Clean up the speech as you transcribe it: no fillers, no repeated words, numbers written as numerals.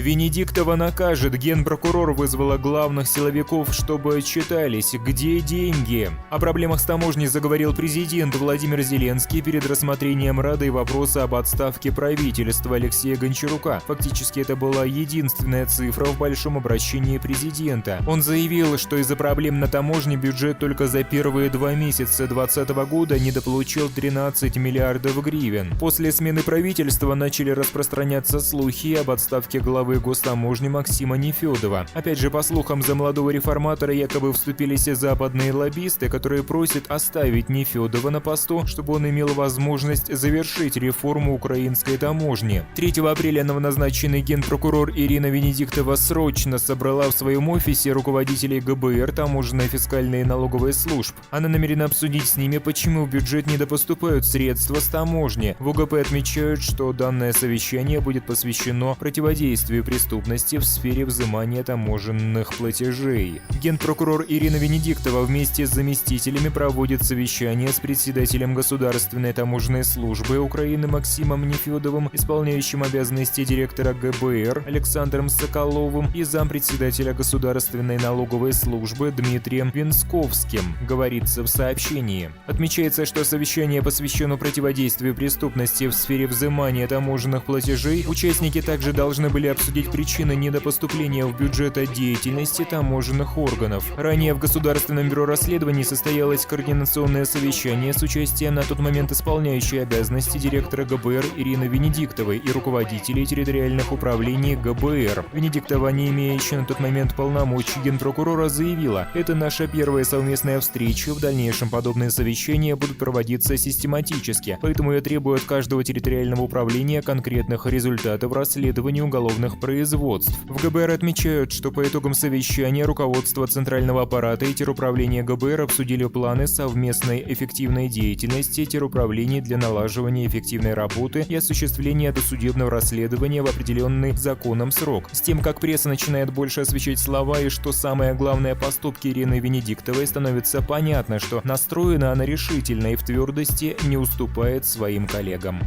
Венедиктова накажет. Генпрокурор вызвала главных силовиков, чтобы отчитались, где деньги. О проблемах с таможней заговорил президент Владимир Зеленский перед рассмотрением Радой вопроса об отставке правительства Алексея Гончарука. Фактически это была единственная цифра в большом обращении президента. Он заявил, что из-за проблем на таможне бюджет только за первые 2 месяца 2020 года недополучил 13 миллиардов гривен. После смены правительства начали распространяться слухи об отставке главы гостаможни Максима Нефёдова. Опять же, по слухам, за молодого реформатора якобы вступились западные лоббисты, которые просят оставить Нефёдова на посту, чтобы он имел возможность завершить реформу украинской таможни. 3 апреля новоназначенный генпрокурор Ирина Венедиктова срочно собрала в своем офисе руководителей ГБР, таможенной, фискальной и налоговой служб. Она намерена обсудить с ними, почему в бюджет недопоступают средства с таможни. В УГП отмечают, что данное совещание будет посвящено противодействию преступности в сфере взимания таможенных платежей. Генпрокурор Ирина Венедиктова вместе с заместителями проводит совещание с председателем Государственной таможенной службы Украины Максимом Нефёдовым, исполняющим обязанности директора ГБР Александром Соколовым и зампредседателя Государственной налоговой службы Дмитрием Венсковским, говорится в сообщении. Отмечается, что совещание посвящено противодействию преступности в сфере взимания таможенных платежей. Участники также должны были обсудить причины недопоступления в бюджет деятельности таможенных органов. Ранее в Государственном бюро расследований состоялось координационное совещание с участием на тот момент исполняющей обязанности директора ГБР Ирины Венедиктовой и руководителей территориальных управлений ГБР. Венедиктова, не имеющая на тот момент полномочий генпрокурора, заявила: «Это наша первая совместная встреча, в дальнейшем подобные совещания будут проводиться систематически, поэтому я требую от каждого территориального управления конкретных результатов расследования уголовных производств». В ГБР отмечают, что по итогам совещания руководство Центрального аппарата и теруправления ГБР обсудили планы совместной эффективной деятельности теруправлений для налаживания эффективной работы и осуществления досудебного расследования в определенный законом срок. С тем, как пресса начинает больше освещать слова и, что самое главное, поступки Ирины Венедиктовой, становится понятно, что настроена она решительно и в твердости не уступает своим коллегам.